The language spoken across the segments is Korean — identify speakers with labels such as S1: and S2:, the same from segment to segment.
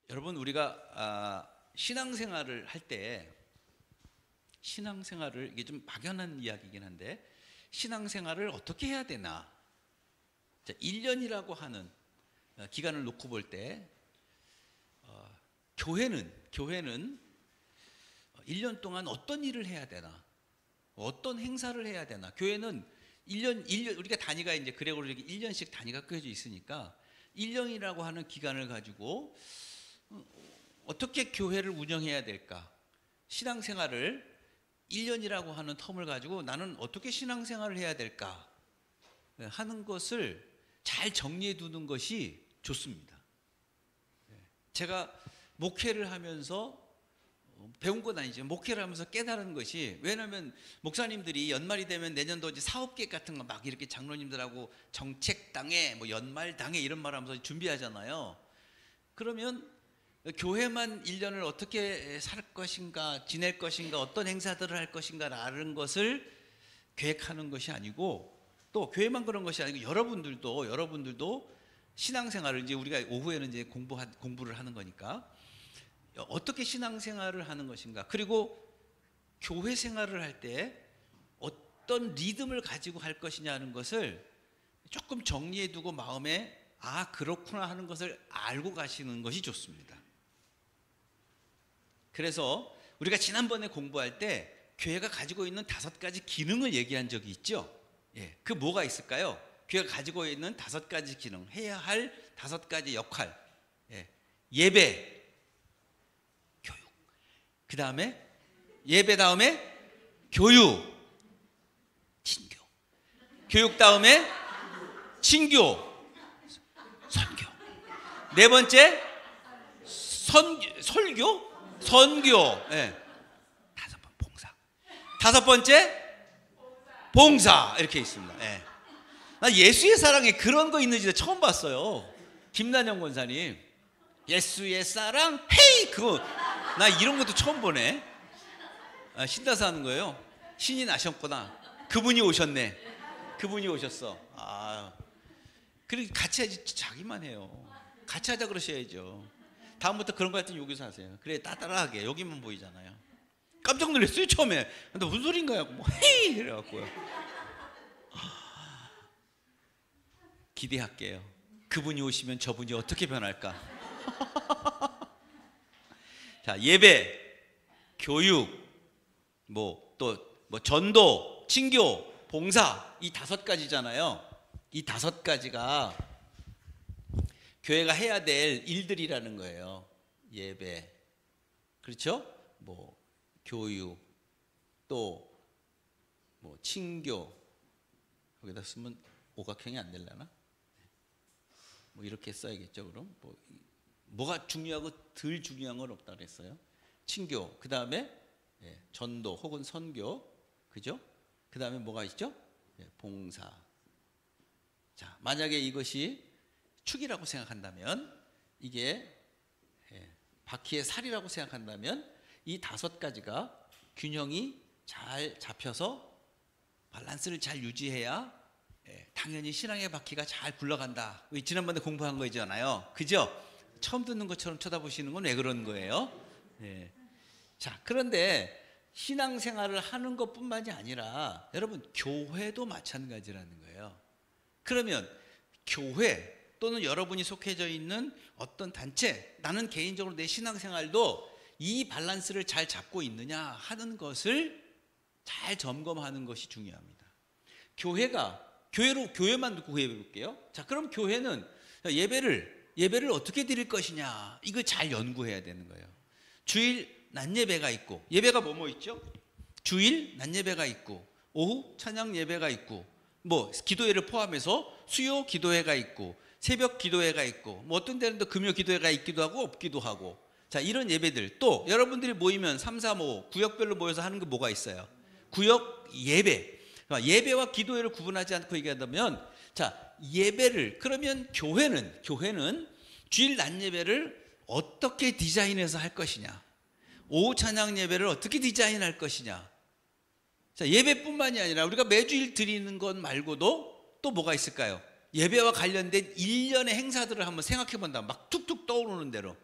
S1: 여러분, 우리가 신앙생활을 할 때, 신앙생활을, 이게 좀 막연한 이야기이긴 한데, 신앙생활을 어떻게 해야 되나? 자, 1년이라고 하는 기간을 놓고 볼 때, 교회는 1년 동안 어떤 일을 해야 되나? 어떤 행사를 해야 되나? 교회는 1년, 우리가 단위가 이제 그레고리 1년씩 단위가 끄어져 있으니까 1년이라고 하는 기간을 가지고 어떻게 교회를 운영해야 될까? 신앙생활을 1년이라고 하는 텀을 가지고 나는 어떻게 신앙생활을 해야 될까? 하는 것을 잘 정리해 두는 것이 좋습니다. 제가 목회를 하면서 배운 건 아니죠. 목회를 하면서 깨달은 것이, 왜냐하면 목사님들이 연말이 되면 내년도 이제 사업계획 같은 거 막 이렇게 장로님들하고 정책당회, 뭐 연말당회 이런 말 하면서 준비하잖아요. 그러면 교회만 1년을 어떻게 살 것인가, 지낼 것인가, 어떤 행사들을 할 것인가 라는 것을 계획하는 것이 아니고, 또 교회만 그런 것이 아니고 여러분들도 신앙생활을, 이제 우리가 오후에는 이제 공부를 하는 거니까 어떻게 신앙생활을 하는 것인가, 그리고 교회 생활을 할 때 어떤 리듬을 가지고 할 것이냐는 것을 조금 정리해 두고 마음에 그렇구나 하는 것을 알고 가시는 것이 좋습니다. 그래서 우리가 지난번에 공부할 때 교회가 가지고 있는 5가지 기능을 얘기한 적이 있죠. 그 뭐가 있을까요? 교회가 가지고 있는 5가지 기능, 해야 할 5가지 역할. 예배, 교육. 그 다음에 예배 다음에 교육, 친교. 교육 다음에 친교, 선교. 네 번째 설교, 선교. 5번 봉사. 5번째 봉사. 이렇게 있습니다. 나 예수의 사랑에 그런 거 있는지 처음 봤어요. 김난영 권사님, 예수의 사랑, 헤이, 그거 나 이런 것도 처음 보네. 신다서 하는 거예요. 신이 나셨구나. 그분이 오셨네. 그분이 오셨어. 그리고 같이 하지, 자기만 해요. 같이 하자 그러셔야죠. 다음부터 그런 거 할 때 여기서 하세요. 그래, 따따라하게. 여기만 보이잖아요. 깜짝 놀랐어요, 처음에. 근데 무슨 소린가요? 뭐 헤이 이래갖고요. 기대할게요. 그분이 오시면 저분이 어떻게 변할까? 자, 예배, 교육, 전도, 친교, 봉사, 이 5가지잖아요. 이 5가지가 교회가 해야 될 일들이라는 거예요. 예배, 그렇죠? 교육, 또 친교. 여기다 쓰면 오각형이 안 되려나? 이렇게 써야겠죠. 그럼 뭐가 중요하고 덜 중요한 건 없다 그랬어요. 친교, 그 다음에 전도 혹은 선교, 그죠? 그 다음에 뭐가 있죠? 봉사. 자, 만약에 이것이 축이라고 생각한다면, 이게 바퀴의 살이라고 생각한다면, 이 5가지가 균형이 잘 잡혀서 밸런스를 잘 유지해야 당연히 신앙의 바퀴가 잘 굴러간다. 지난번에 공부한 거잖아요. 그죠? 처음 듣는 것처럼 쳐다보시는 건 왜 그런 거예요? 자, 그런데 신앙생활을 하는 것뿐만이 아니라 여러분, 교회도 마찬가지라는 거예요. 그러면 교회 또는 여러분이 속해져 있는 어떤 단체, 나는 개인적으로 내 신앙생활도 이 밸런스를 잘 잡고 있느냐 하는 것을 잘 점검하는 것이 중요합니다. 교회만 놓고 구해해 볼게요. 자, 그럼 교회는 예배를 어떻게 드릴 것이냐, 이거 잘 연구해야 되는 거예요. 주일 낮 예배가 있고, 예배가 뭐뭐 있죠? 주일 낮 예배가 있고, 오후 찬양 예배가 있고, 기도회를 포함해서 수요 기도회가 있고, 새벽 기도회가 있고, 어떤 데는 또 금요 기도회가 있기도 하고 없기도 하고. 자, 이런 예배들, 또 여러분들이 모이면 3, 4, 5 구역별로 모여서 하는 게 뭐가 있어요? 구역 예배. 예배와 기도회를 구분하지 않고 얘기한다면, 자, 예배를, 그러면 교회는 주일 낮 예배를 어떻게 디자인해서 할 것이냐, 오후 찬양 예배를 어떻게 디자인할 것이냐. 자, 예배뿐만이 아니라 우리가 매주일 드리는 것 말고도 또 뭐가 있을까요? 예배와 관련된 일련의 행사들을 한번 생각해 본다. 막 툭툭 떠오르는 대로.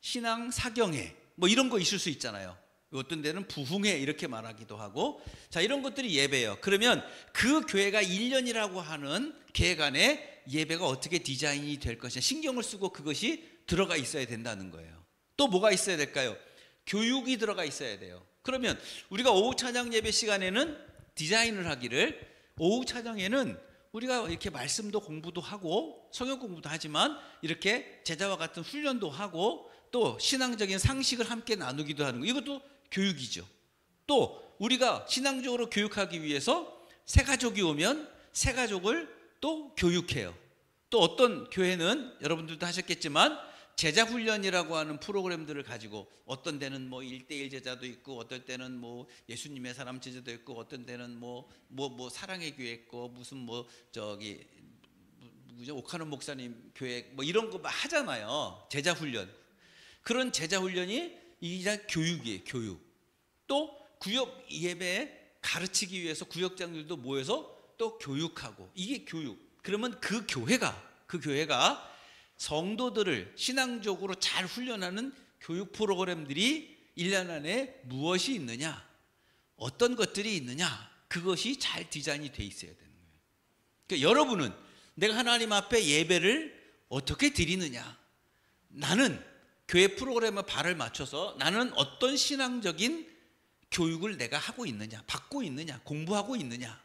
S1: 신앙 사경회 뭐 이런 거 있을 수 있잖아요. 어떤 데는 부흥회 이렇게 말하기도 하고, 자, 이런 것들이 예배예요. 그러면 그 교회가 1년이라고 하는 계획 안에 예배가 어떻게 디자인이 될 것이냐 신경을 쓰고 그것이 들어가 있어야 된다는 거예요. 또 뭐가 있어야 될까요? 교육이 들어가 있어야 돼요. 그러면 우리가 오후 찬양 예배 시간에는 디자인을 하기를, 오후 찬양에는 우리가 이렇게 말씀도 공부도 하고 성경 공부도 하지만 이렇게 제자와 같은 훈련도 하고 또 신앙적인 상식을 함께 나누기도 하는 거, 이것도 교육이죠. 또 우리가 신앙적으로 교육하기 위해서 새 가족이 오면 새 가족을 또 교육해요. 또 어떤 교회는 여러분들도 하셨겠지만 제자 훈련이라고 하는 프로그램들을 가지고, 어떤 데는 뭐 1대1 제자도 있고, 어떨 때는 뭐 예수님의 사람 제자도 있고, 어떤 데는 뭐 사랑의 교회 있고, 무슨 뭐 저기 오카노 목사님 교회 뭐 이런 거 하잖아요. 제자 훈련. 그런 제자 훈련이 이자 교육이에요. 교육. 또 구역 예배에 가르치기 위해서 구역장들도 모여서 또 교육하고, 이게 교육. 그러면 그 교회가 성도들을 신앙적으로 잘 훈련하는 교육 프로그램들이 1년 안에 무엇이 있느냐, 어떤 것들이 있느냐, 그것이 잘 디자인이 돼 있어야 되는 거예요. 그러니까 여러분은 내가 하나님 앞에 예배를 어떻게 드리느냐, 나는 교회 프로그램에 발을 맞춰서 나는 어떤 신앙적인 교육을 내가 하고 있느냐, 받고 있느냐, 공부하고 있느냐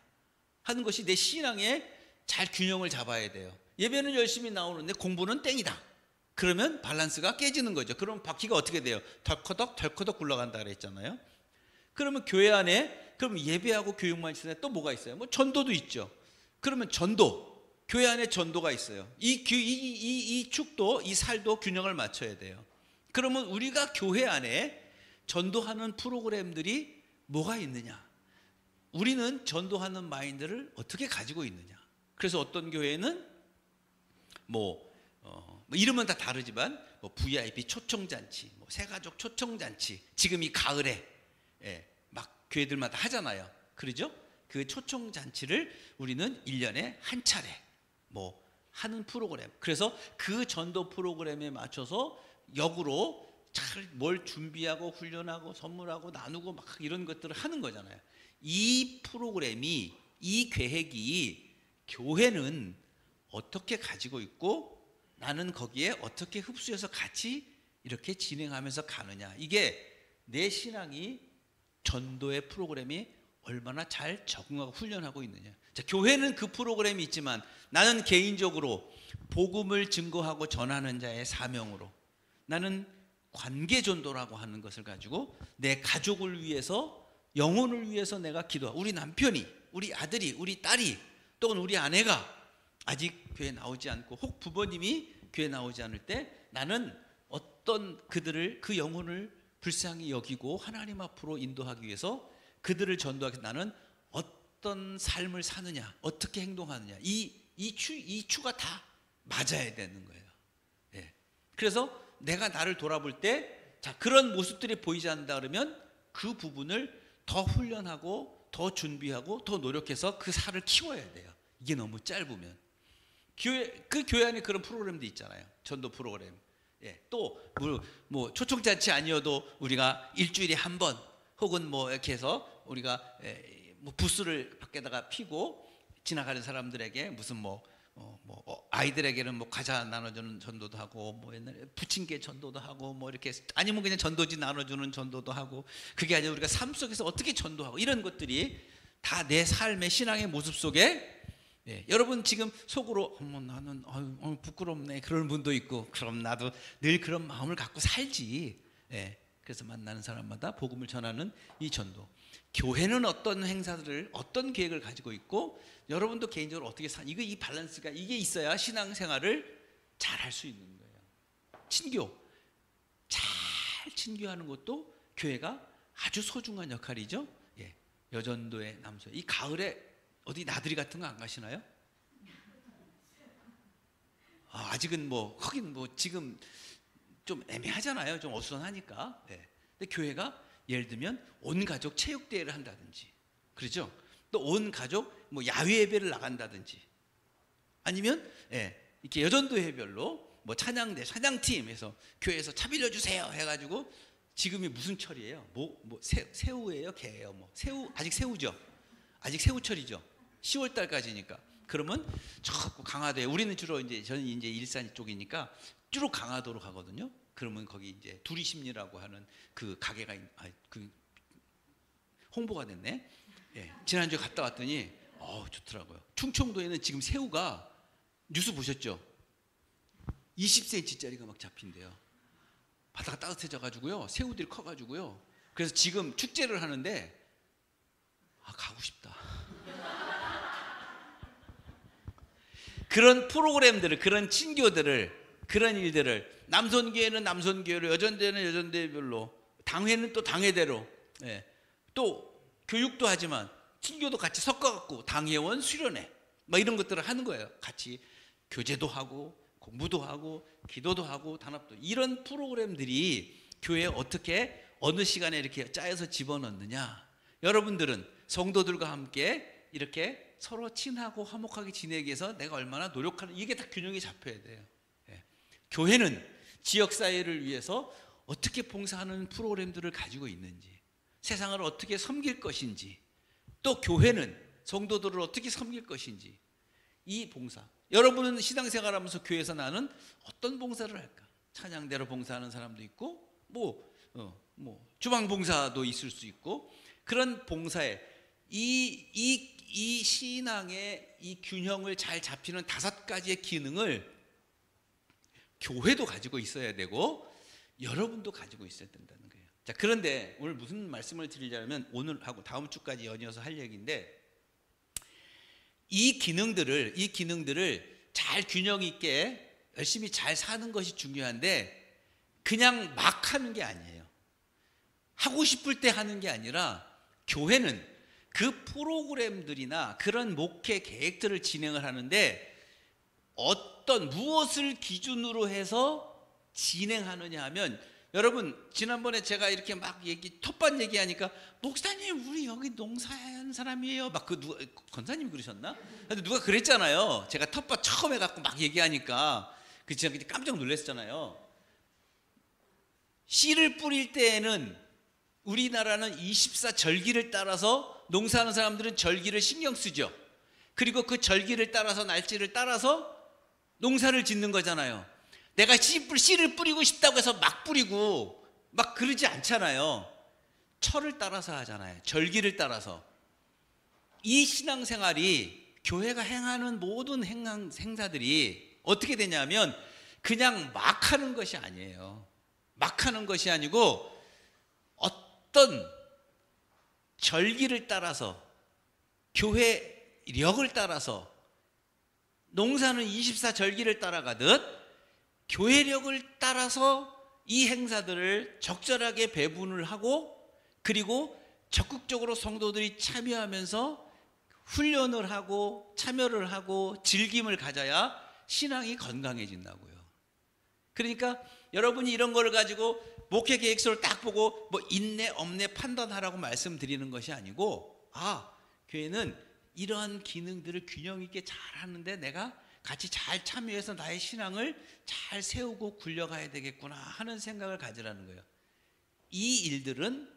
S1: 하는 것이 내 신앙에 잘 균형을 잡아야 돼요. 예배는 열심히 나오는데 공부는 땡이다. 그러면 밸런스가 깨지는 거죠. 그럼 바퀴가 어떻게 돼요? 덜커덕 굴러간다 그랬잖아요. 그러면 교회 안에 그럼 예배하고 교육만 있으면 또 뭐가 있어요? 뭐 전도도 있죠. 그러면 전도, 교회 안에 전도가 있어요. 이 축도, 이 살도 균형을 맞춰야 돼요. 그러면 우리가 교회 안에 전도하는 프로그램들이 뭐가 있느냐? 우리는 전도하는 마인드를 어떻게 가지고 있느냐? 그래서 어떤 교회는 이름은 다 다르지만 VIP 초청잔치, 새가족 초청잔치, 지금 이 가을에 막 교회들마다 하잖아요. 그러죠? 그 초청잔치를 우리는 1년에 한 차례 하는 프로그램. 그래서 그 전도 프로그램에 맞춰서 역으로 잘 뭘 준비하고 훈련하고 선물하고 나누고 막 이런 것들을 하는 거잖아요. 이 프로그램이, 이 계획이 교회는 어떻게 가지고 있고 나는 거기에 어떻게 흡수해서 같이 이렇게 진행하면서 가느냐, 이게 내 신앙이 전도의 프로그램이 얼마나 잘 적응하고 훈련하고 있느냐. 자, 교회는 그 프로그램이 있지만 나는 개인적으로 복음을 증거하고 전하는 자의 사명으로 나는 관계 전도라고 하는 것을 가지고 내 가족을 위해서, 영혼을 위해서 내가 기도하고, 우리 남편이, 우리 아들이, 우리 딸이, 또는 우리 아내가 아직 교회 나오지 않고 혹 부모님이 교회 나오지 않을 때 나는 어떤 그들을, 그 영혼을 불쌍히 여기고 하나님 앞으로 인도하기 위해서 그들을 전도하기 위해서 나는 어떤 삶을 사느냐, 어떻게 행동하느냐, 이 추가 다 맞아야 되는 거예요. 예. 그래서 내가 나를 돌아볼 때, 자, 그런 모습들이 보이지 않는다 그러면 그 부분을 더 훈련하고 더 준비하고 더 노력해서 그 살을 키워야 돼요. 이게 너무 짧으면. 그 교회 안에 그런 프로그램도 있잖아요. 전도 프로그램. 예. 또 초청잔치 아니어도 우리가 일주일에 한 번 혹은 이렇게 해서 우리가 부스를 밖에다가 피고 지나가는 사람들에게 무슨 아이들에게는 과자 나눠주는 전도도 하고, 옛날에 부침개 전도도 하고, 이렇게, 아니면 그냥 전도지 나눠주는 전도도 하고, 그게 아니라 우리가 삶 속에서 어떻게 전도하고, 이런 것들이 다 내 삶의 신앙의 모습 속에, 여러분 지금 속으로 나는 부끄럽네 그런 분도 있고, 그럼 나도 늘 그런 마음을 갖고 살지. 그래서 만나는 사람마다 복음을 전하는 이 전도. 교회는 어떤 행사들을, 어떤 계획을 가지고 있고, 여러분도 개인적으로 어떻게 이 밸런스가, 이게 있어야 신앙생활을 잘 할 수 있는 거예요. 친교, 잘 친교하는 것도 교회가 아주 소중한 역할이죠. 여전도의 남소. 이 가을에 어디 나들이 같은 거 안 가시나요? 아직은 하긴 지금 좀 애매하잖아요. 좀 어수선하니까. 근데 교회가 예를 들면 온 가족 체육대회를 한다든지, 그렇죠? 또 온 가족 야외 예배를 나간다든지, 아니면 이렇게 여전도 회별로 뭐 찬양대 찬양팀 해서 교회에서 차 빌려주세요 해가지고 지금이 무슨 철이에요? 새우예요? 게예요? 뭐 새우 아직 새우죠? 아직 새우철이죠? 10월 달까지니까. 그러면 저 강화도에 우리는 주로 이제 저는 이제 일산 쪽이니까 주로 강화도로 가거든요. 그러면 거기 이제 두리심리라고 하는 그 가게가 그 홍보가 됐네. 예, 지난주에 갔다 왔더니 좋더라고요. 충청도에는 지금 새우가 뉴스 보셨죠? 20cm짜리가 막 잡힌대요. 바다가 따뜻해져 가지고요. 새우들이 커 가지고요. 그래서 지금 축제를 하는데 가고 싶다. 그런 프로그램들을, 그런 친교들을, 그런 일들을, 남선교회는 남선교회로, 여전대는 여전대별로, 당회는 또 당회대로, 예, 또 교육도 하지만 친교도 같이 섞어갖고 당회원 수련회 막 이런 것들을 하는 거예요. 같이 교제도 하고 공부도 하고 기도도 하고 단합도, 이런 프로그램들이 교회에 어떻게 어느 시간에 이렇게 짜여서 집어넣느냐. 여러분들은 성도들과 함께 이렇게 서로 친하고 화목하게 지내기 위해서 내가 얼마나 노력하는, 이게 다 균형이 잡혀야 돼요. 예. 교회는 지역사회를 위해서 어떻게 봉사하는 프로그램들을 가지고 있는지, 세상을 어떻게 섬길 것인지, 또 교회는 성도들을 어떻게 섬길 것인지, 이 봉사, 여러분은 신앙생활하면서 교회에서 나는 어떤 봉사를 할까? 찬양대로 봉사하는 사람도 있고 뭐 주방 봉사도 있을 수 있고, 그런 봉사에 이 신앙의 이 균형을 잘 잡히는 5가지의 기능을 교회도 가지고 있어야 되고 여러분도 가지고 있어야 된다는 거예요. 자, 그런데 오늘 무슨 말씀을 드리려면 오늘하고 다음 주까지 연이어서 할 얘기인데, 이 기능들을 잘 균형 있게 열심히 잘 사는 것이 중요한데, 그냥 막 하는 게 아니에요. 하고 싶을 때 하는 게 아니라, 교회는 그 프로그램들이나 그런 목회 계획들을 진행을 하는데 무엇을 기준으로 해서 진행하느냐 하면, 여러분 지난번에 제가 이렇게 막 텃밭 얘기하니까 목사님 우리 여기 농사하는 사람이에요 막 권사님 그러셨나? 근데 누가 그랬잖아요. 제가 텃밭 처음 해갖고 막 얘기하니까 제가 그때 깜짝 놀랐잖아요. 씨를 뿌릴 때에는 우리나라는 24절기를 따라서 농사하는 사람들은 절기를 신경 쓰죠. 그리고 그 절기를 따라서 날짜를 따라서 농사를 짓는 거잖아요. 내가 씨를 뿌리고 싶다고 해서 막 뿌리고 막 그러지 않잖아요. 철을 따라서 하잖아요. 절기를 따라서. 이 신앙생활이, 교회가 행하는 모든 행사들이 어떻게 되냐면 그냥 막 하는 것이 아니에요. 막 하는 것이 아니고 어떤 절기를 따라서, 교회력을 따라서, 농사는 24절기를 따라가듯 교회력을 따라서 이 행사들을 적절하게 배분을 하고, 그리고 적극적으로 성도들이 참여하면서 훈련을 하고 참여를 하고 즐김을 가져야 신앙이 건강해진다고요. 그러니까 여러분이 이런 거를 가지고 목회 계획서를 딱 보고 뭐 있네 없네 판단하라고 말씀드리는 것이 아니고, 교회는 이러한 기능들을 균형 있게 잘 하는데 내가 같이 잘 참여해서 나의 신앙을 잘 세우고 굴려가야 되겠구나 하는 생각을 가지라는 거예요. 이 일들은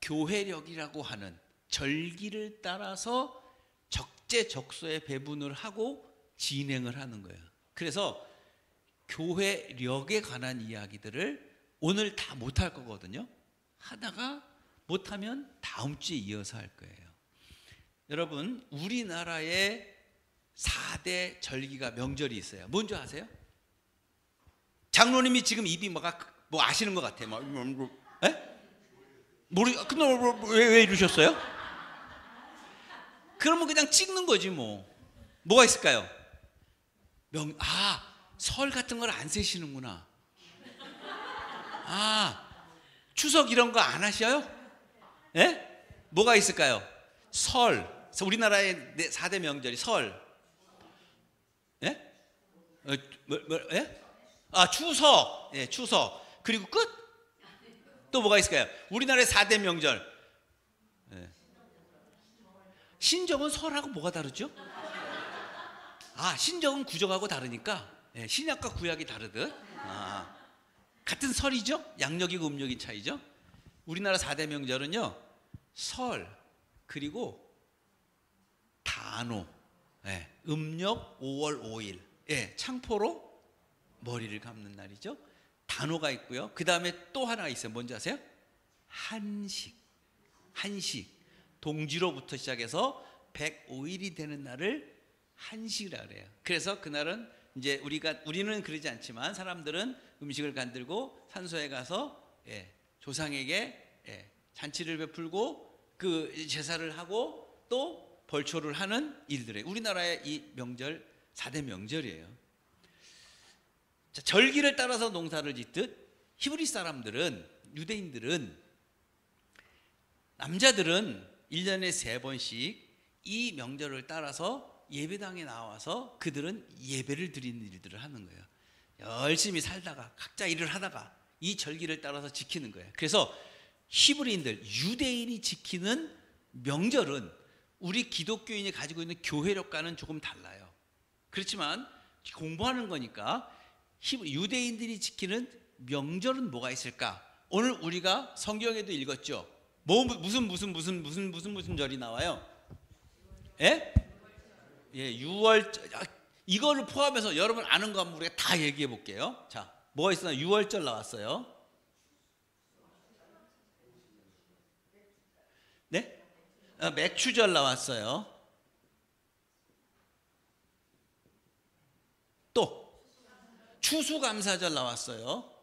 S1: 교회력이라고 하는 절기를 따라서 적재적소에 배분을 하고 진행을 하는 거예요. 그래서 교회력에 관한 이야기들을 오늘 다 못할 거거든요. 하다가 못하면 다음 주에 이어서 할 거예요. 여러분, 우리나라에 4대 절기가 명절이 있어요. 뭔지 아세요? 장로님이 지금 입이 뭐 아시는 것 같아요. 근데 왜 이러셨어요? 그러면 그냥 찍는 거지 뭐. 뭐가 있을까요? 설 같은 걸 안 세시는구나. 추석 이런 거 안 하셔요? 예? 뭐가 있을까요? 설. 우리나라의 4대 명절이 설. 예? 예? 추석. 예, 추석. 그리고 끝? 또 뭐가 있을까요? 우리나라의 4대 명절. 예. 신정은 설하고 뭐가 다르죠? 신정은 구정하고 다르니까 예, 신약과 구약이 다르듯 같은 설이죠. 양력이고 음력이 차이죠. 우리나라 4대 명절은요, 설 그리고 단오, 예, 음력 5월 5일, 예, 창포로 머리를 감는 날이죠. 단오가 있고요. 그 다음에 또 하나 있어요. 뭔지 아세요? 한식. 동지로부터 시작해서 105일이 되는 날을 한식이라 그래요. 그래서 그날은 이제 우리는 그러지 않지만 사람들은 음식을 만들고 산소에 가서, 예, 조상에게, 예, 잔치를 베풀고 그 제사를 하고 또 벌초를 하는 일들이에요. 우리나라의 이 명절 4대 명절이에요. 자, 절기를 따라서 농사를 짓듯 히브리 사람들은, 유대인들은, 남자들은 1년에 3번씩 이 명절을 따라서 예배당에 나와서 그들은 예배를 드리는 일들을 하는 거예요. 열심히 살다가 각자 일을 하다가 이 절기를 따라서 지키는 거예요. 그래서 히브리인들, 유대인이 지키는 명절은 우리 기독교인이 가지고 있는 교회력과는 조금 달라요. 그렇지만 공부하는 거니까 유대인들이 지키는 명절은 뭐가 있을까? 오늘 우리가 성경에도 읽었죠. 무슨 절이 나와요? 예? 예, 6월. 이거를 포함해서 여러분 아는 거 한번 우리가 다 얘기해 볼게요. 자, 뭐가 있어요? 6월절 나왔어요. 네? 맥추절 나왔어요. 또 추수감사절 나왔어요.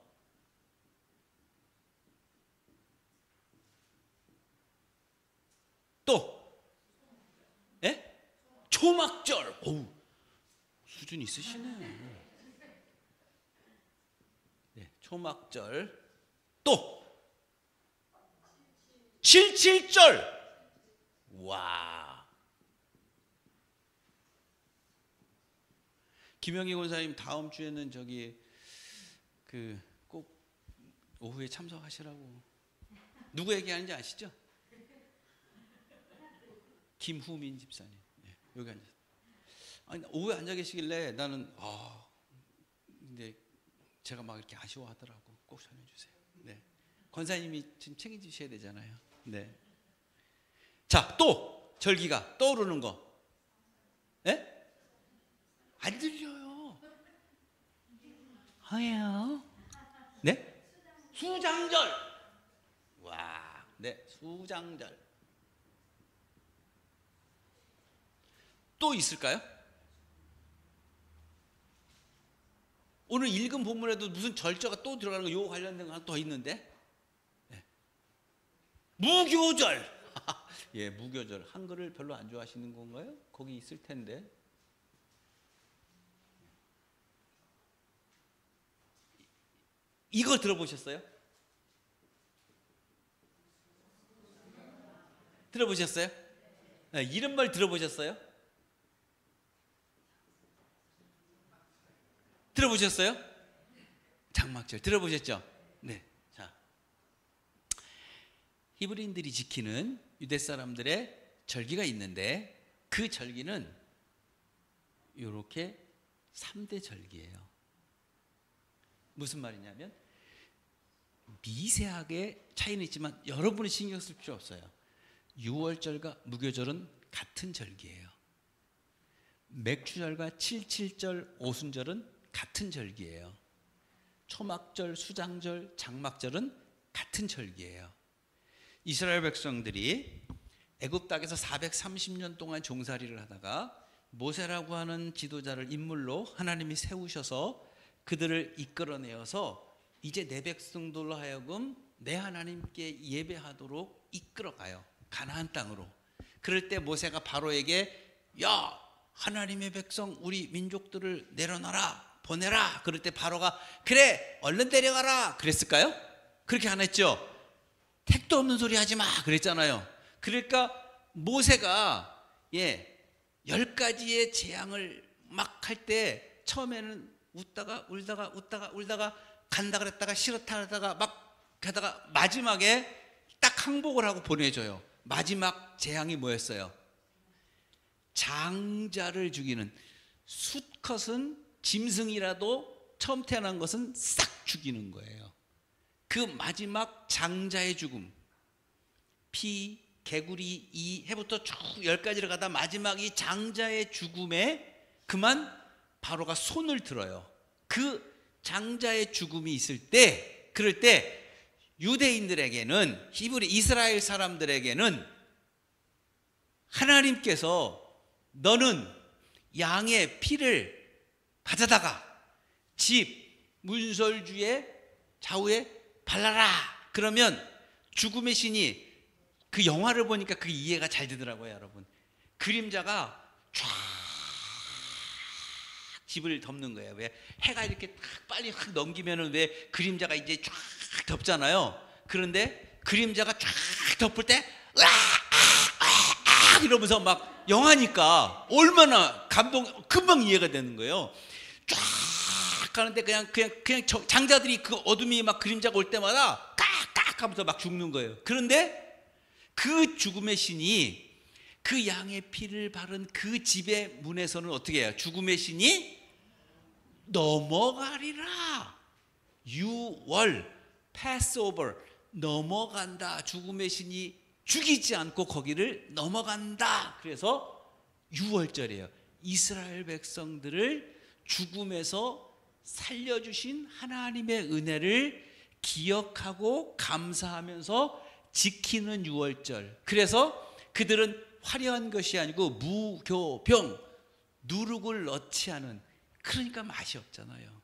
S1: 또, 예? 초막절. 오우, 수준 있으시네. 네, 초막절. 또 77절. 와. 김영희 권사님 다음 주에는 저기 꼭 오후에 참석하시라고. 누구 얘기하는지 아시죠? 김후민 집사님. 네, 여기 앉아. 아니, 오후에 앉아 계시길래 나는 근데 제가 막 이렇게 아쉬워하더라고. 꼭 전해주세요. 네, 권사님이 지금 책임지셔야 되잖아요. 네. 자, 또 절기가 떠오르는 거. 예? 안 들려요. 아예요. 네? 수장절. 와, 네, 수장절. 또 있을까요? 오늘 읽은 본문에도 무슨 절자가 또 들어가는 거, 요 관련된 거 하나 또 있는데, 네. 무교절. 예, 무교절. 한글을 별로 안 좋아하시는 건가요? 거기 있을 텐데. 이거 들어보셨어요? 들어보셨어요? 네, 이름말 들어보셨어요? 들어보셨어요? 장막절 들어보셨죠? 네. 자, 히브리인들이 지키는 유대 사람들의 절기가 있는데 그 절기는 이렇게 3대 절기예요. 무슨 말이냐면 미세하게 차이는 있지만 여러분이 신경 쓸 필요 없어요. 6월절과 무교절은 같은 절기예요. 맥추절과 77절, 오순절은 같은 절기예요. 초막절, 수장절, 장막절은 같은 절기예요. 이스라엘 백성들이 애굽 땅에서 430년 동안 종살이를 하다가 모세라고 하는 지도자를 인물로 하나님이 세우셔서 그들을 이끌어내어서 이제 내 백성들로 하여금 내 하나님께 예배하도록 이끌어가요. 가나안 땅으로. 그럴 때 모세가 바로에게, 야, 하나님의 백성 우리 민족들을 내려놔라, 보내라. 그럴 때 바로가 그래 얼른 데려가라 그랬을까요? 그렇게 안 했죠. 택도 없는 소리 하지 마 그랬잖아요. 그러니까 모세가 10가지의 재앙을 막 할 때 처음에는 웃다가 울다가 간다 그랬다가 싫다 그랬다가 막 가다가 마지막에 딱 항복을 하고 보내줘요. 마지막 재앙이 뭐였어요? 장자를 죽이는. 수컷은 짐승이라도 처음 태어난 것은 싹 죽이는 거예요. 그 마지막 장자의 죽음, 피, 개구리, 이 해부터 쭉 10가지를 가다 마지막 이 장자의 죽음에 그만 바로가 손을 들어요. 그 장자의 죽음이 있을 때, 그럴 때 유대인들에게는, 히브리 이스라엘 사람들에게는 하나님께서 너는 양의 피를 가져다가 집 문설주의 좌우에 발라라. 그러면 죽음의 신이, 그 영화를 보니까 그게 이해가 잘 되더라고요, 여러분. 그림자가 쫙 집을 덮는 거예요. 왜? 해가 이렇게 딱 빨리 확 넘기면은 왜 그림자가 이제 쫙 덮잖아요. 그런데 그림자가 쫙 덮을 때 으악 이러면서 막 영화니까 얼마나 금방 이해가 되는 거예요. 쫙 가는데 그냥 장자들이 그 어둠이 막 그림자가 올 때마다 깍깍 하면서 막 죽는 거예요. 그런데 그 죽음의 신이 그 양의 피를 바른 그 집의 문에서는 어떻게 해요? 죽음의 신이 넘어가리라. 유월, 패스오버, 넘어간다. 죽음의 신이 죽이지 않고 거기를 넘어간다. 그래서 유월절이에요. 이스라엘 백성들을 죽음에서 살려주신 하나님의 은혜를 기억하고 감사하면서 지키는 유월절. 그래서 그들은 화려한 것이 아니고 무교병, 누룩을 넣지 않은, 그러니까 맛이 없잖아요.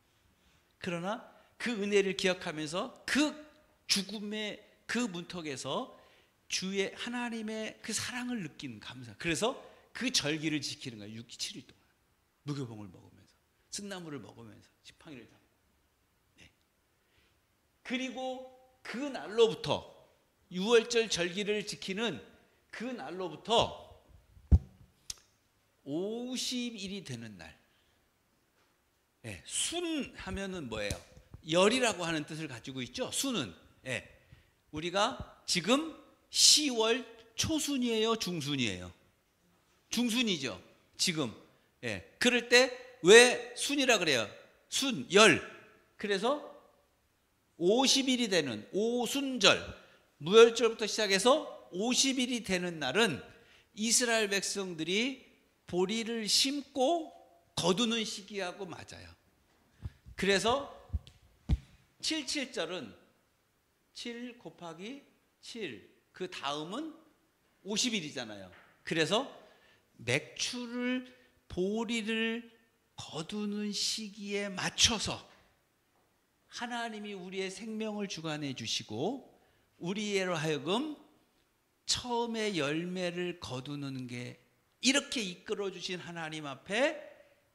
S1: 그러나 그 은혜를 기억하면서 그 죽음의 그 문턱에서 주의 하나님의 그 사랑을 느끼는 감사. 그래서 그 절기를 지키는 거예요. 6, 7일 동안 무교병을 먹으면서, 쓴나물을 먹으면서 지팡이를 잡고. 네. 그리고 그 날로부터, 유월절 절기를 지키는 그 날로부터 50일이 되는 날, 네, 순 하면은 뭐예요? 열이라고 하는 뜻을 가지고 있죠. 순은, 네, 우리가 지금 10월 초순이에요, 중순이에요? 중순이죠 지금. 네, 그럴 때 왜 순이라 그래요? 순, 열. 그래서 50일이 되는 오순절, 무열절부터 시작해서 50일이 되는 날은 이스라엘 백성들이 보리를 심고 거두는 시기하고 맞아요. 그래서 77절은 7 곱하기 7, 그 다음은 50일이잖아요. 그래서 맥주를, 보리를 거두는 시기에 맞춰서 하나님이 우리의 생명을 주관해 주시고 우리로 하여금 처음에 열매를 거두는 게, 이렇게 이끌어 주신 하나님 앞에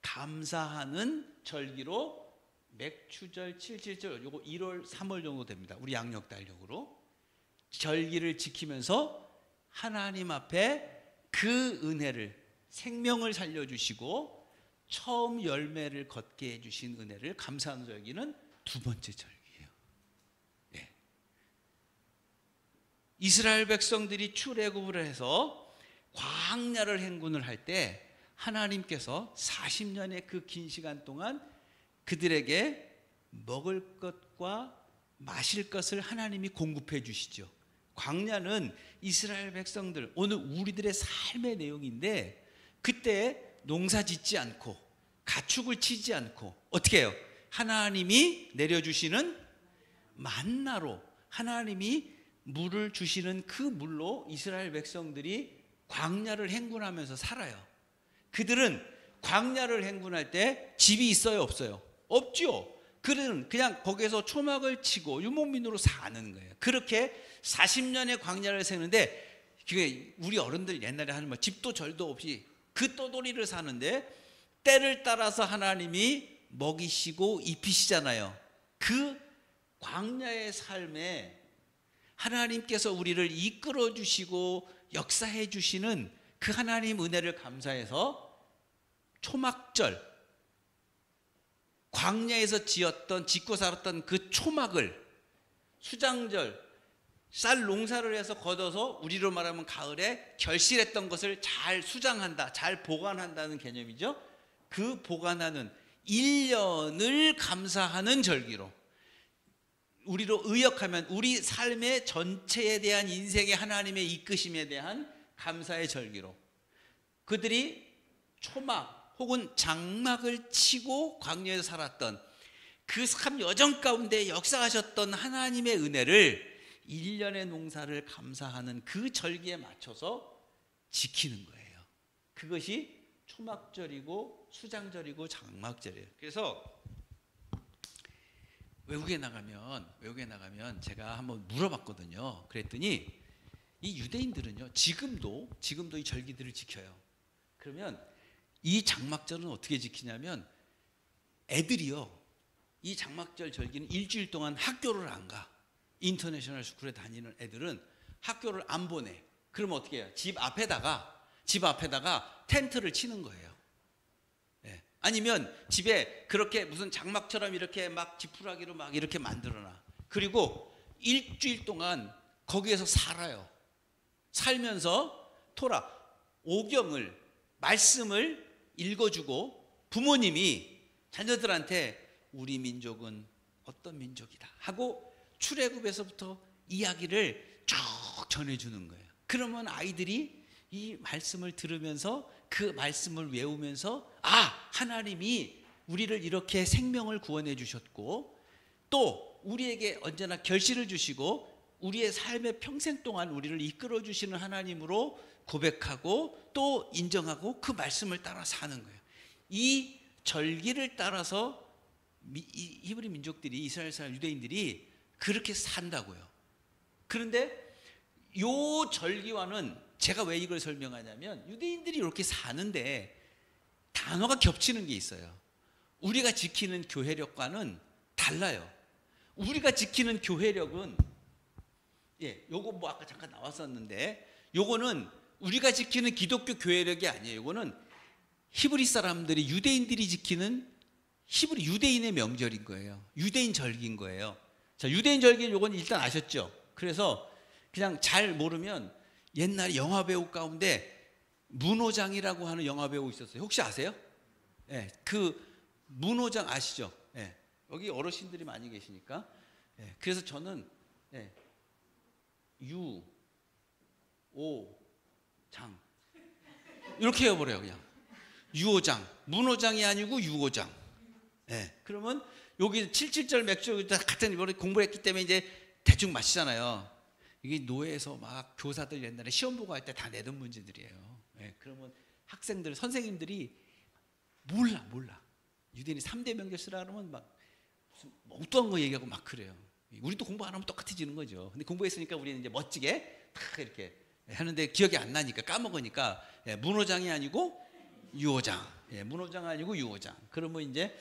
S1: 감사하는 절기로 맥추절, 77절, 요거 1월, 3월 정도 됩니다. 우리 양력달력으로 절기를 지키면서 하나님 앞에 그 은혜를, 생명을 살려주시고 처음 열매를 걷게 해주신 은혜를 감사하는 절기는 두 번째 절기예요. 예. 이스라엘 백성들이 출애굽을 해서 광야를 행군을 할 때 하나님께서 40년의 그 긴 시간 동안 그들에게 먹을 것과 마실 것을 하나님이 공급해 주시죠. 광야는 이스라엘 백성들, 오늘 우리들의 삶의 내용인데, 그때 농사 짓지 않고 가축을 치지 않고 어떻게 해요? 하나님이 내려주시는 만나로, 하나님이 물을 주시는 그 물로 이스라엘 백성들이 광야를 행군하면서 살아요. 그들은 광야를 행군할 때 집이 있어요, 없어요? 없죠. 그들은 그냥 거기에서 초막을 치고 유목민으로 사는 거예요. 그렇게 40년의 광야를 세는데, 그게 우리 어른들 옛날에 하는 말, 집도 절도 없이 그 떠돌이를 사는데 때를 따라서 하나님이 먹이시고 입히시잖아요. 그 광야의 삶에 하나님께서 우리를 이끌어 주시고 역사해 주시는 그 하나님 은혜를 감사해서 초막절, 광야에서 짓고 살았던 그 초막을, 수장절, 쌀 농사를 해서 걷어서 우리로 말하면 가을에 결실했던 것을 잘 수장한다, 잘 보관한다는 개념이죠. 그 보관하는 1년을 감사하는 절기로, 우리로 의역하면 우리 삶의 전체에 대한 인생의 하나님의 이끄심에 대한 감사의 절기로, 그들이 초막 혹은 장막을 치고 광야에서 살았던 그 삶 여정 가운데 역사하셨던 하나님의 은혜를 1년의 농사를 감사하는 그 절기에 맞춰서 지키는 거예요. 그것이 초막절이고 수장절이고 장막절이에요. 그래서 외국에 나가면 제가 한번 물어봤거든요. 그랬더니 이 유대인들은요, 지금도 이 절기들을 지켜요. 그러면 이 장막절은 어떻게 지키냐면, 애들이요, 이 장막절 절기는 일주일 동안 학교를 안 가. 인터내셔널 스쿨에 다니는 애들은 학교를 안 보내. 그러면 어떻게 해요? 집 앞에다가 텐트를 치는 거예요. 예. 아니면 집에 그렇게 무슨 장막처럼 이렇게 막 지푸라기로 막 이렇게 만들어놔. 그리고 일주일 동안 거기에서 살아요. 살면서 토라, 오경을, 말씀을 읽어주고, 부모님이 자녀들한테 우리 민족은 어떤 민족이다 하고 출애굽에서부터 이야기를 쭉 전해주는 거예요. 그러면 아이들이 이 말씀을 들으면서 그 말씀을 외우면서, 아, 하나님이 우리를 이렇게 생명을 구원해 주셨고, 또 우리에게 언제나 결실을 주시고 우리의 삶의 평생 동안 우리를 이끌어 주시는 하나님으로 고백하고 또 인정하고 그 말씀을 따라 사는 거예요. 이 절기를 따라서 히브리 민족들이, 이스라엘 사람 유대인들이 그렇게 산다고요. 그런데 요 절기와는, 제가 왜 이걸 설명하냐면, 유대인들이 이렇게 사는데 단어가 겹치는 게 있어요. 우리가 지키는 교회력과는 달라요. 우리가 지키는 교회력은, 요거 뭐 아까 잠깐 나왔었는데, 요거는 우리가 지키는 기독교 교회력이 아니에요. 요거는 히브리 사람들이, 유대인들이 지키는 히브리 유대인의 명절인 거예요. 유대인 절기인 거예요. 자, 유대인 절기는 요건 일단 아셨죠? 그래서 그냥 잘 모르면, 옛날에 영화 배우 가운데 문호장이라고 하는 영화 배우 있었어요. 혹시 아세요? 예, 그 문호장 아시죠? 예, 여기 어르신들이 많이 계시니까. 예, 그래서 저는 유, 오, 장 이렇게 해버려요. 그냥 유오장, 문호장이 아니고 유오장. 그러면 여기 77절 맥주 같은 이번에 공부했기 때문에 이제 대충 마시잖아요. 이게 노예에서 막 교사들 옛날에 시험 보고 할 때 다 내던 문제들이에요. 그러면 학생들, 선생님들이 몰라. 유대인이 3대 명절 쓰라 그러면 막 무슨 엉뚱한 거 얘기하고 막 그래요. 우리도 공부 안 하면 똑같아지는 거죠. 근데 공부했으니까 우리는 이제 멋지게 탁 이렇게 하는데 기억이 안 나니까, 까먹으니까, 문호장이 아니고 유호장. 문호장 아니고 유호장. 그러면 이제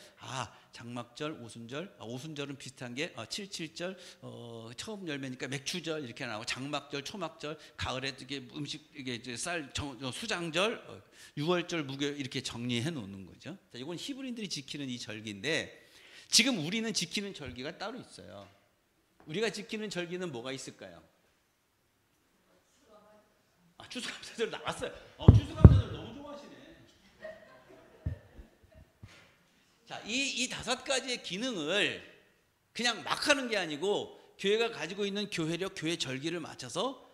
S1: 장막절, 오순절, 오순절은 비슷한 게 77절 처음 열매니까 맥추절 이렇게 나오고, 장막절, 초막절, 가을에 이게 음식, 이게 쌀 수장절, 6월절, 무교 이렇게 정리해 놓는 거죠. 자, 이건 히브리인들이 지키는 이 절기인데, 지금 우리는 지키는 절기가 따로 있어요. 우리가 지키는 절기는 뭐가 있을까요? 추수감사절 나왔어요. 추수감사절 너무 좋아하시네. 자, 이 5가지의 기능을 그냥 막 하는 게 아니고, 교회가 가지고 있는 교회력, 교회 절기를 맞춰서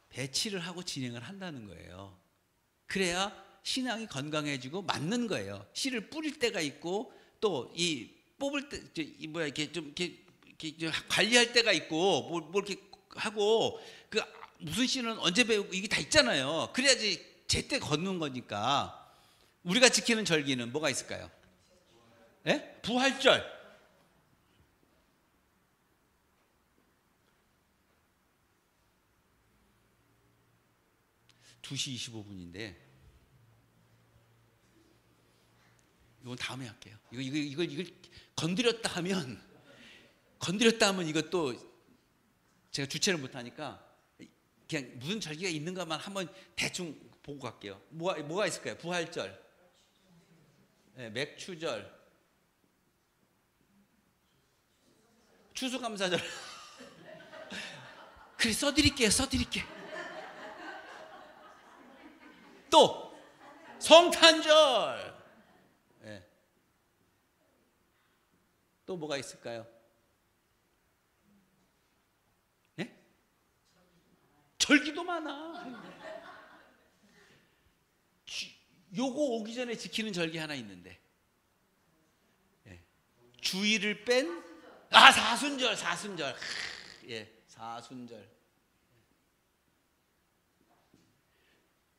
S1: 배치를 하고 진행을 한다는 거예요. 그래야 신앙이 건강해지고 맞는 거예요. 씨를 뿌릴 때가 있고, 또 이 뽑을 때, 이렇게 좀 이렇게 관리할 때가 있고, 뭐 이렇게 하고, 그 무슨 씨는 언제 배우고, 이게 다 있잖아요. 그래야지 제때 걷는 거니까. 우리가 지키는 절기는 뭐가 있을까요? 부활절. 2시 25분인데 이건 다음에 할게요. 이걸 건드렸다 하면 이것도 제가 주체를 못 하니까 그냥 무슨 절기가 있는가만 한번 대충 보고 갈게요. 뭐가 있을까요? 부활절, 맥추절, 추수감사절. 그래, 써드릴게. 또 성탄절. 또 뭐가 있을까요? 네? 절기도 많아. 요거 오기 전에 지키는 절기 하나 있는데, 예. 주일을 뺀 사순절. 예, 사순절.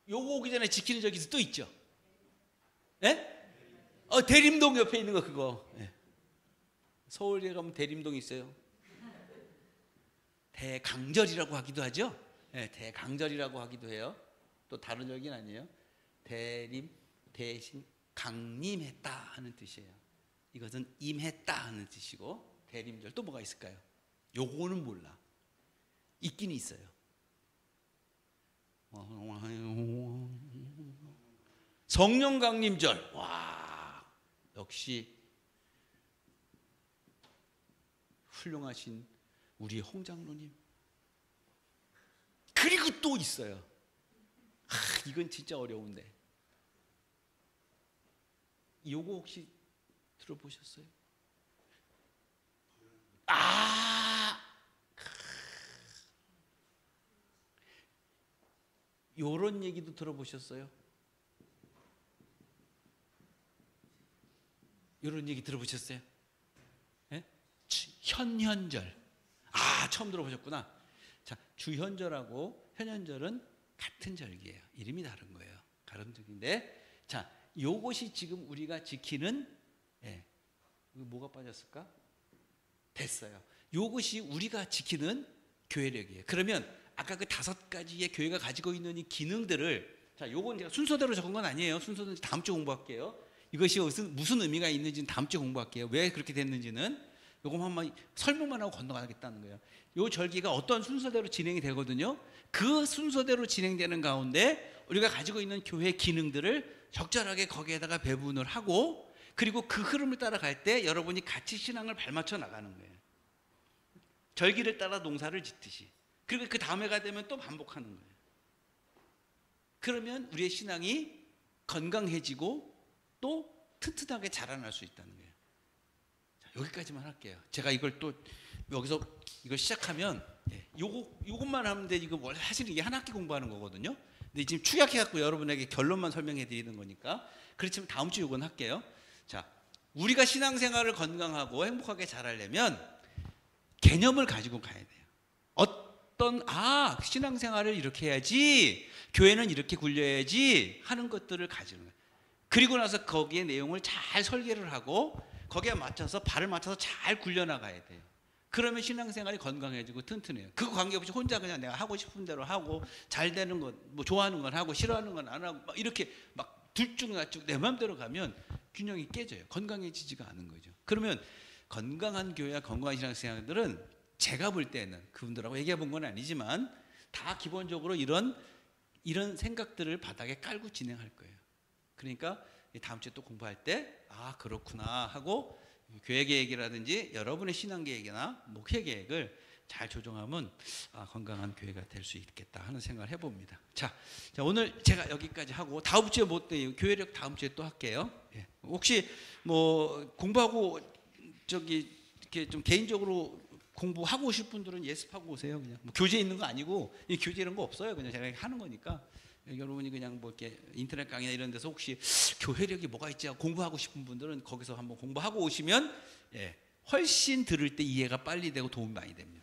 S1: 요거 오기 전에 지키는 절기 또 있죠. 예? 대림동 옆에 있는 거 그거. 예. 서울에 가면 대림동 있어요. 대강절이라고 하기도 하죠. 예, 대강절이라고 하기도 해요. 또 다른 절기는 아니에요. 대림 대신 강림했다 하는 뜻이에요. 이것은 임했다 하는 뜻이고, 대림절 또 뭐가 있을까요? 요거는 몰라. 있긴 있어요. 성령 강림절. 와, 역시 훌륭하신 우리 홍 장로님. 그리고 또 있어요. 이건 진짜 어려운데. 요거 혹시 들어보셨어요? 요런 얘기도 들어보셨어요? 요런 얘기 들어보셨어요? 예? 현현절. 처음 들어보셨구나. 자, 주현절하고 현현절은 같은 절기예요. 이름이 다른 거예요. 다른 절기인데, 자, 요것이 지금 우리가 지키는, 뭐가 빠졌을까? 됐어요. 요것이 우리가 지키는 교회력이에요. 그러면 아까 그 5가지의 교회가 가지고 있는 이 기능들을, 자, 요건 제가 순서대로 적은 건 아니에요. 순서는 다음 주에 공부할게요. 이것이 무슨 의미가 있는지는 다음 주에 공부할게요. 왜 그렇게 됐는지는 요거 한번 설명만 하고 건너가겠다는 거예요. 요 절기가 어떤 순서대로 진행이 되거든요. 그 순서대로 진행되는 가운데 우리가 가지고 있는 교회 기능들을 적절하게 거기에다가 배분을 하고, 그리고 그 흐름을 따라갈 때 여러분이 같이 신앙을 발맞춰 나가는 거예요. 절기를 따라 농사를 짓듯이. 그리고 그 다음 해가 되면 또 반복하는 거예요. 그러면 우리의 신앙이 건강해지고 또 튼튼하게 자라날 수 있다는 거예요. 자, 여기까지만 할게요. 제가 이걸 또 여기서 이걸 시작하면 요것만 하면 돼. 이거 원래 사실 이게 한 학기 공부하는 거거든요. 근데 지금 축약해갖고 여러분에게 결론만 설명해 드리는 거니까. 그렇지만 다음 주 요건 할게요. 자, 우리가 신앙생활을 건강하고 행복하게 잘하려면 개념을 가지고 가야 돼요. 신앙생활을 이렇게 해야지, 교회는 이렇게 굴려야지 하는 것들을 가지는 거예요. 그리고 나서 거기에 내용을 잘 설계를 하고 거기에 맞춰서 발을 맞춰서 잘 굴려나가야 돼요. 그러면 신앙생활이 건강해지고 튼튼해요. 그거 관계없이 혼자 그냥 내가 하고 싶은 대로 하고, 잘 되는 것, 뭐 좋아하는 건 하고 싫어하는 건 안 하고 막 이렇게 막 둘쭉날쭉 내 마음대로 가면 균형이 깨져요. 건강해지지가 않은 거죠. 그러면 건강한 교회와 건강한 신앙생활들은 제가 볼 때는, 그분들하고 얘기해 본 건 아니지만, 다 기본적으로 이런 생각들을 바닥에 깔고 진행할 거예요. 그러니까 다음 주에 또 공부할 때 그렇구나 하고, 교회 계획이라든지 여러분의 신앙 계획이나 목회 계획을 잘 조정하면 건강한 교회가 될 수 있겠다 하는 생각을 해봅니다. 자, 오늘 제가 여기까지 하고, 다음 주에 교회력 다음 주에 또 할게요. 혹시 뭐 공부하고 이렇게 좀 개인적으로 공부하고 오실 분들은 예습하고 오세요. 그냥 뭐 교재 있는 거 아니고, 이 교재 이런 거 없어요. 그냥 제가 하는 거니까. 여러분이 그냥 뭐 이렇게 인터넷 강의나 이런 데서 혹시 교회력이 뭐가 있지 공부하고 싶은 분들은 거기서 한번 공부하고 오시면 훨씬 들을 때 이해가 빨리 되고 도움이 많이 됩니다.